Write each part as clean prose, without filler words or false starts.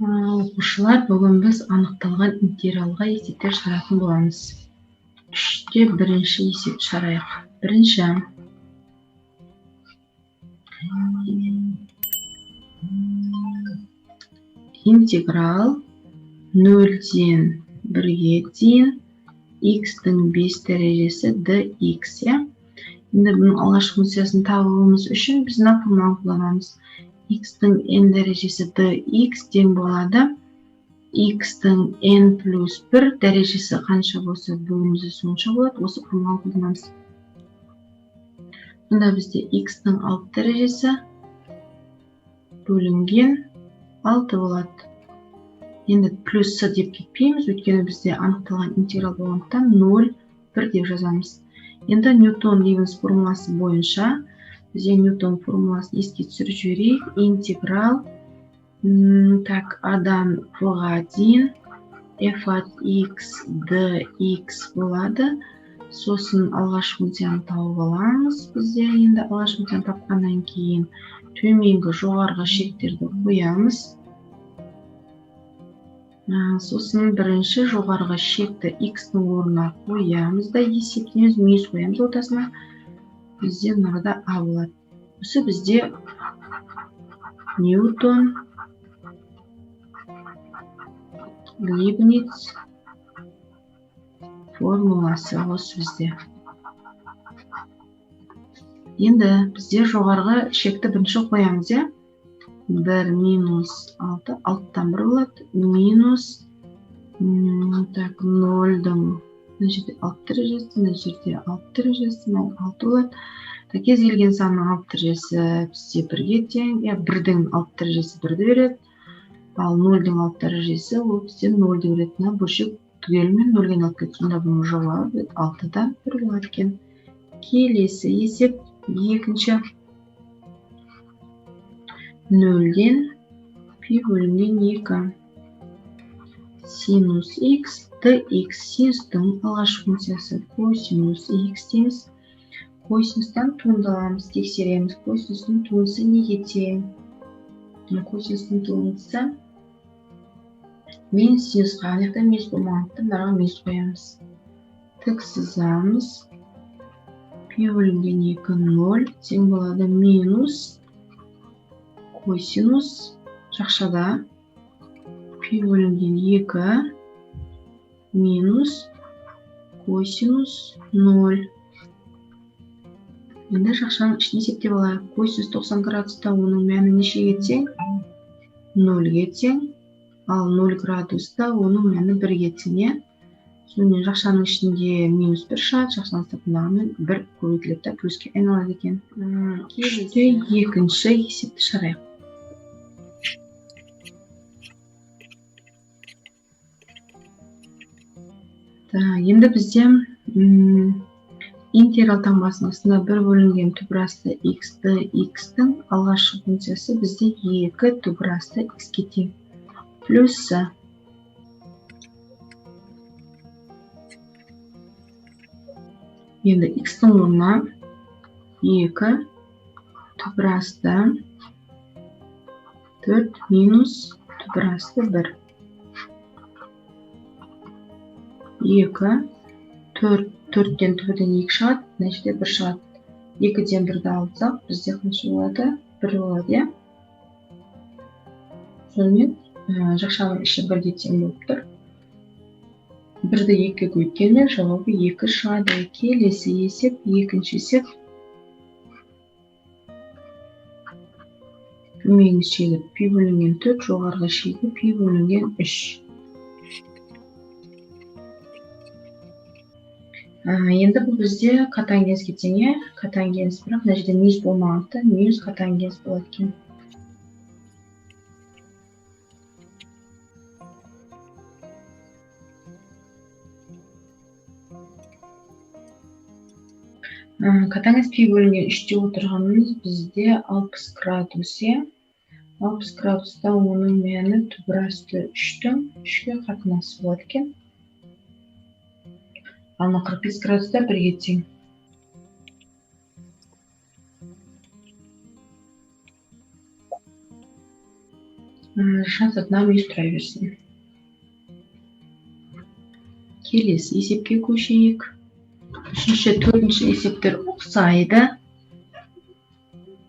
Оқушылар, бүгін біз анықталған интегралға есептер шығаратын боламыз. 3-те бірінші есеп шығарайық. Бірінші. Интеграл 0-ден 1-ге дейін x-тің 5 дәрежесі dx. Енді бұның алғашқы функциясын табуымыз үшін біз мына формуланы қолданамыз. X-тің n дәрежесі dx тең болады. X-тің n плюс 1 дәрежесі қанша болса, бөлінісі сонша болады. Осы формуланы қолданамыз. Сонда бізде X-тің 6 дәрежесі бөлінген 6 болады. Енді плюсы деп кетпейміз, өйткені бізде анықталған интеграл болғандықтан 0, 1 деп жазамыз. Енді Ньютон-Ливенс формуласы бойынша бізде Ньютон формуласын еске түсіріп жіберейік. Интеграл Адан v-ға дейін f от x dx болады. Сосын алғашқы функцияны тауып аламыз. Бізде енді алғашқы функцияны тапқаннан кейін төменгі жоғарғы шектерді қоямыз. Сосын бірінші жоғарғы шекті x-ның орнына қоямыз да есептеміз, минус қоямыз ортасына. Бізде мынада а болады. Осы бізде Ньютон Лейбниц формуласы осы бізде. Енді бізде жоғарғы шекті бірінші қоямыз, 1 минус 6, 6-тан 1 болады, минус 0-дің мына жерде 6 дәрежесі, мына жерде 6 дәрежесі, 6 болады. Кез келген санның 6 дәрежесі бізде 1-ге тең, 1-дің 6 дәрежесі 1-ді береді, ал 0-дің 6 дәрежесі ол бізде 0-ді береді. Мына бөлшек түгелімен 0-ге алып кетті. Сонда бұның жауабы 6-дан 1 болады екен. Келесі есеп екінші. 0-ден пи бөлінген 2. Синус x dx. Синустың алғашқы функциясы косинус x дейміз. Косинустан туындыламыз, тексереміз. Косинустың туындысы неге тең? Косинустың туындысы мен синусқа, аяқта минус болмағандықтан барға минус қоямыз. Тік сызамыз. Пи бөлінген 2 0 тең болады минус косинус жақшада пи бөлінген 2 минус косинус 0. Енді жақшаның ішіне есептеп алайық. Косинус 90 градуста оның мәні нешеге тең? 0-ге тең. Ал 0 градуста оның мәні 1-ге тең. Сонымен жақшаның ішінде минус 1 шығады, жақшаның сыртындағымен 1 көбейтіледі, плюске айналады екен. Үште екінші есепті шығарайық. Енді бізде интеграл таңбасының астында 1 бөлінген түбірасты x dx-тің алғашқы функциясы бізде 2 түбірасты x-ке тең. Плюсы енді x-тің орнына 2 түбірасты 4 минус түбірасты 1. 2, 4-тен түбірден 2 шығады, нәтижеде 1 шығады. 2-ден 1-ді алсақ, бізде қанша болады? 1 болады, е? Сонымен жақшаның іші 1-ге тең болып тұр. 1-ді 2-ге көбейткенмен жауабы 2 шығады. Келесі есеп, екінші есеп. Төменгі шегі пи бөлінген 4, жоғарғы шегі пи бөлінген 3. Енді бұл бізде котангенске тең, котангенс, бірақ мына жерде минус болмағандықтан минус котангенс болады екен. Котангенс пи бөлінген 3-те отырғанымыз бізде 60 градус. 60 градуста оның мәні түбірасты 3-тің 3-ке қатынасы болады екен. Ал 45 градуста 1-ге тең. жазатынам еш тұра берсін. Келесі есепке көшейік. Үшінші, төртінші есептер ұқсайды.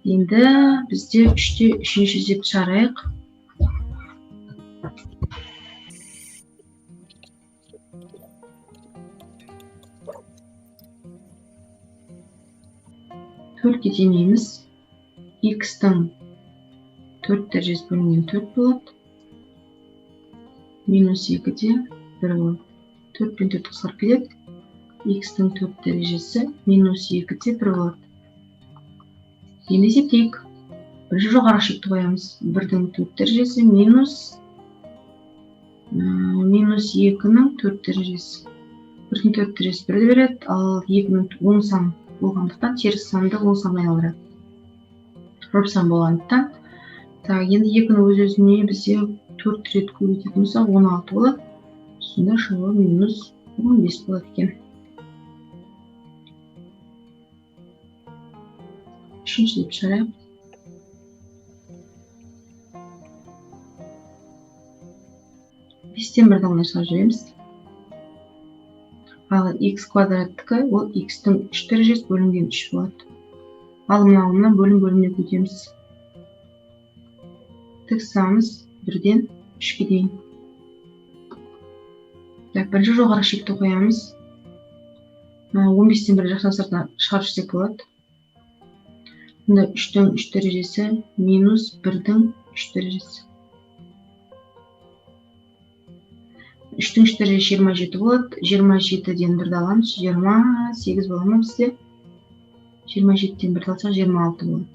Енді бізде үште үшінші есеп шығарайық. Төртке демейміз. X-тің 4 дәрежесі бөлінген 4 болады. Минус 2-де 1 болады. 4 пен 4 қысқарып кетеді. X-тің 4 дәрежесі минус 2-де 1 болады. Енді есептейік. Бірінші жоғары шекті қоямыз. 1-дің 4 дәрежесі минус 2-ның 4 дәрежесі. 1-дің 4 дәрежесі 1-ді береді, ал 2-ның оң сан болғандықтан теріс санды оң санға айналдырады. Жоп сан болғандықтан. Енді 2-ні өз-өзіне бізде 4 рет көбейтетін болсақ 16 болады. Сонда жауабы минус 15 болады екен. Үшінші деп шығарайық. Бестен бірді алдына шығарып жібереміз. Ал x квадраттікі ол x-тің 3 дәрежесі бөлінген 3 болады. Ал мынауына бөлім-бөліміне көтеміз. Тік сызамыз 1-ден 3-ке дейін. Бірінші жоғары шекті қоямыз. 15-тен бірі жақтан сыртына шығарып жіберсек болады. Бұнда 3-дің 3 дәрежесі минус 1-дің 3 дәрежесі. 3-дің 3 дәрежесі 27 болады. 27-ден 1-ді аламыз. 28 бола ма бізде? 27-ден 1-ді алсақ 26 болады.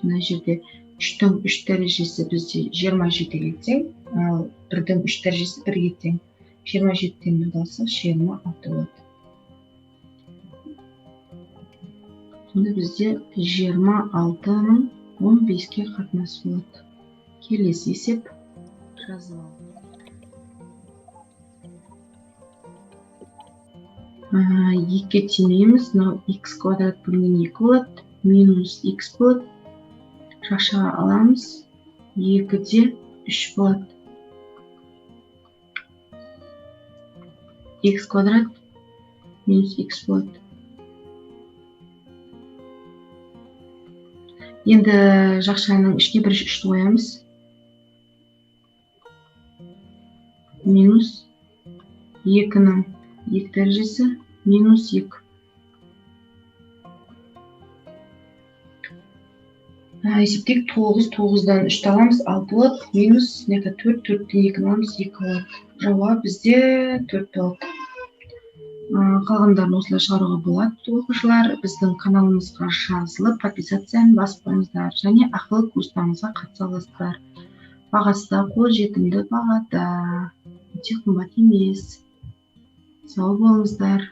Мына жерде 3-дің 3 дәрежесі бізде 27 кетсең, ал 1-дің 3 дәрежесі 1 кетсең, 27-ден 1-ді алсақ 26 болады. Сонда бізде 26-ның 15-ке қатынасы болады. Келесі есеп жазып алып. 2-ке теңейміз. X квадрат бөлінген 2 болады. Минус x болады. Шақшаға аламыз. 2-де 3 болады. X квадрат минус x болады. Енді жақшаның ішке бірінші 3-ті қоямыз. Минус 2-ның 2 дәрежесі минус 2. Есептейік 9, 9-дан 3-ті аламыз, 6 болады. Минус 4, 4-тен 2-ні аламыз, 2 болады. Жауап бізде 4 болады. Қалғандарын осылай шығаруға болады, оқушылар. Біздің каналымызға жазылып, подписацияны басып қойыңыздар және ақылы курстарымызға қатыса аласыздар. Бағасы да қолжетімді бағада, өте қымбат емес. Сау болыңыздар.